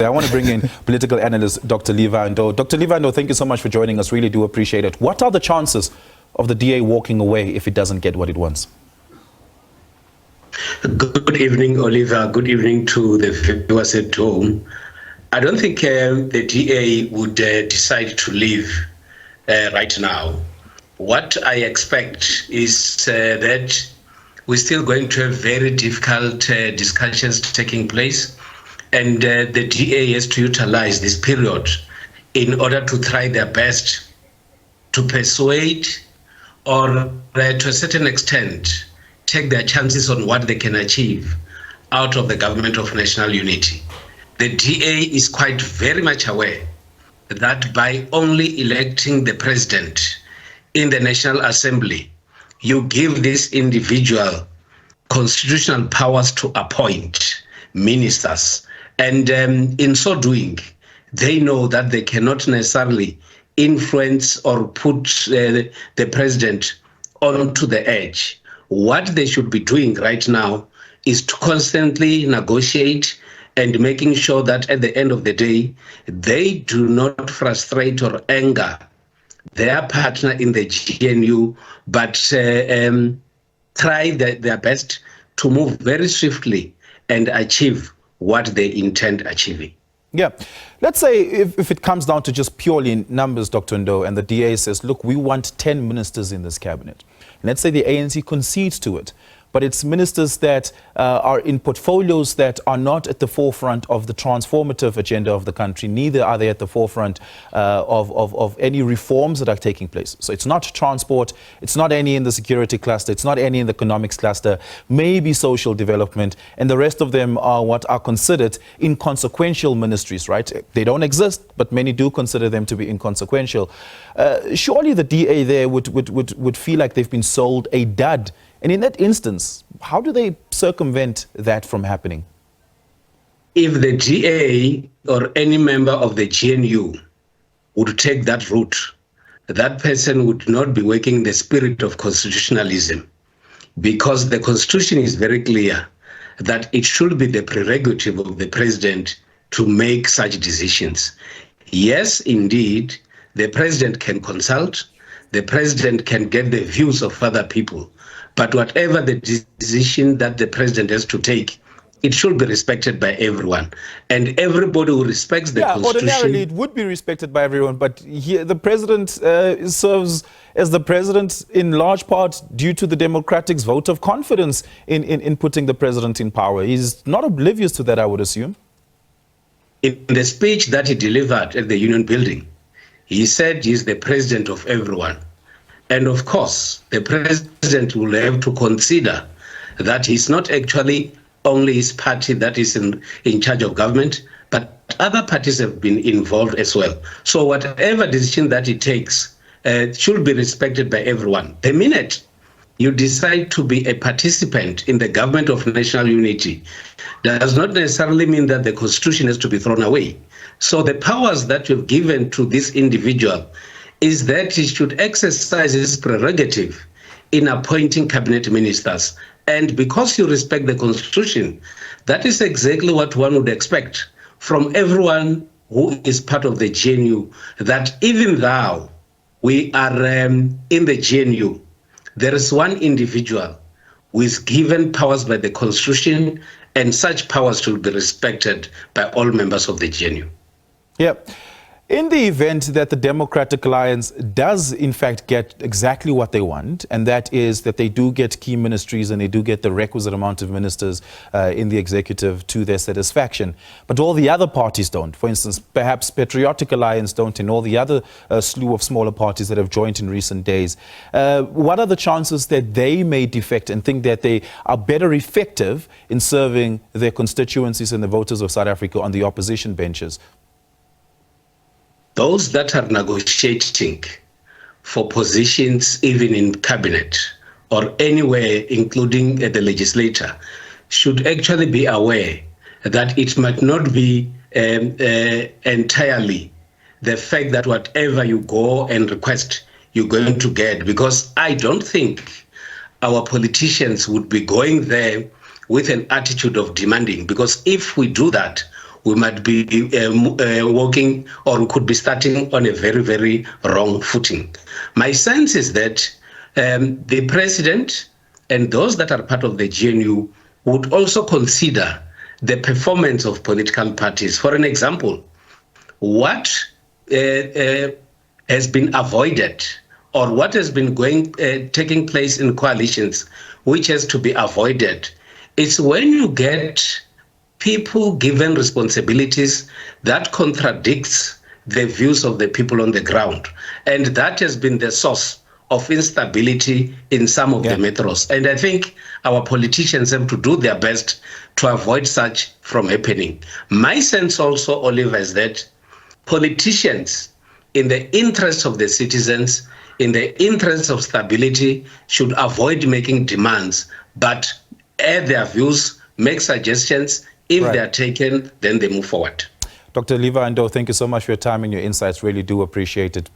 I want to bring in political analyst Dr. Levy Ndou. Dr. Levy Ndou, thank you so much for joining us. Really do appreciate it. What are the chances of the DA walking away if it doesn't get what it wants? Good evening, Oliver. Good evening to the viewers at home. I don't think the DA would decide to leave right now. What I expect is that we're still going to have very difficult discussions taking place. And the DA has to utilize this period in order to try their best to persuade or to a certain extent take their chances on what they can achieve out of the government of national unity. The DA is quite very much aware that by only electing the president in the National Assembly, you give this individual constitutional powers to appoint ministers. And in so doing, they know that they cannot necessarily influence or put the president onto the edge. What they should be doing right now is to constantly negotiate and making sure that at the end of the day, they do not frustrate or anger their partner in the GNU, but try their best to move very swiftly and achieve what they intend achieving. Yeah. Let's say if it comes down to just purely numbers, Dr. Ndou, and the DA says, look, we want 10 ministers in this cabinet. Let's say the ANC concedes to it, but it's ministers that are in portfolios that are not at the forefront of the transformative agenda of the country. Neither are they at the forefront of any reforms that are taking place. So it's not transport, it's not any in the security cluster, it's not any in the economics cluster, maybe social development, and the rest of them are what are considered inconsequential ministries, right? They don't exist, but many do consider them to be inconsequential. Surely the DA there would feel like they've been sold a dud. And in that instance, how do they circumvent that from happening? If the DA or any member of the GNU would take that route, that person would not be working the spirit of constitutionalism, because the Constitution is very clear that it should be the prerogative of the president to make such decisions. Yes, indeed, the president can consult, the president can get the views of other people, but whatever the decision that the president has to take, it should be respected by everyone. And everybody who respects the Constitution... Ordinarily, it would be respected by everyone, but here the president serves as the president in large part due to the Democratic's vote of confidence in putting the president in power. He's not oblivious to that, I would assume. In the speech that he delivered at the Union Building, he said he's the president of everyone. And of course, the president will have to consider that he's not actually only his party that is in charge of government, but other parties have been involved as well. So whatever decision that he takes should be respected by everyone. The minute you decide to be a participant in the government of national unity, does not necessarily mean that the Constitution has to be thrown away. So the powers that you've given to this individual is that he should exercise his prerogative in appointing cabinet ministers. And because you respect the Constitution, that is exactly what one would expect from everyone who is part of the GNU, that even though we are in the GNU, there is one individual who is given powers by the Constitution, and such powers should be respected by all members of the GNU. Yeah. In the event that the Democratic Alliance does in fact get exactly what they want, and that is that they do get key ministries and they do get the requisite amount of ministers in the executive to their satisfaction, but all the other parties don't. For instance, perhaps Patriotic Alliance don't, and all the other slew of smaller parties that have joined in recent days. What are the chances that they may defect and think that they are better effective in serving their constituencies and the voters of South Africa on the opposition benches? Those that are negotiating for positions even in cabinet or anywhere, including the legislature, should actually be aware that it might not be entirely the fact that whatever you go and request, you're going to get. Because I don't think our politicians would be going there with an attitude of demanding. Because if we do that, we might be walking, or we could be starting on a very, very wrong footing. My sense is that the president and those that are part of the GNU would also consider the performance of political parties. For an example, what has been avoided, or what has been taking place in coalitions, which has to be avoided, it's when you get people given responsibilities that contradicts the views of the people on the ground. And that has been the source of instability in some of the metros. And I think our politicians have to do their best to avoid such from happening. My sense also, Oliver, is that politicians, in the interests of the citizens, in the interests of stability, should avoid making demands, but add their views, make suggestions. If they are taken, then they move forward. Dr. Levy Ndou, thank you so much for your time and your insights. Really do appreciate it.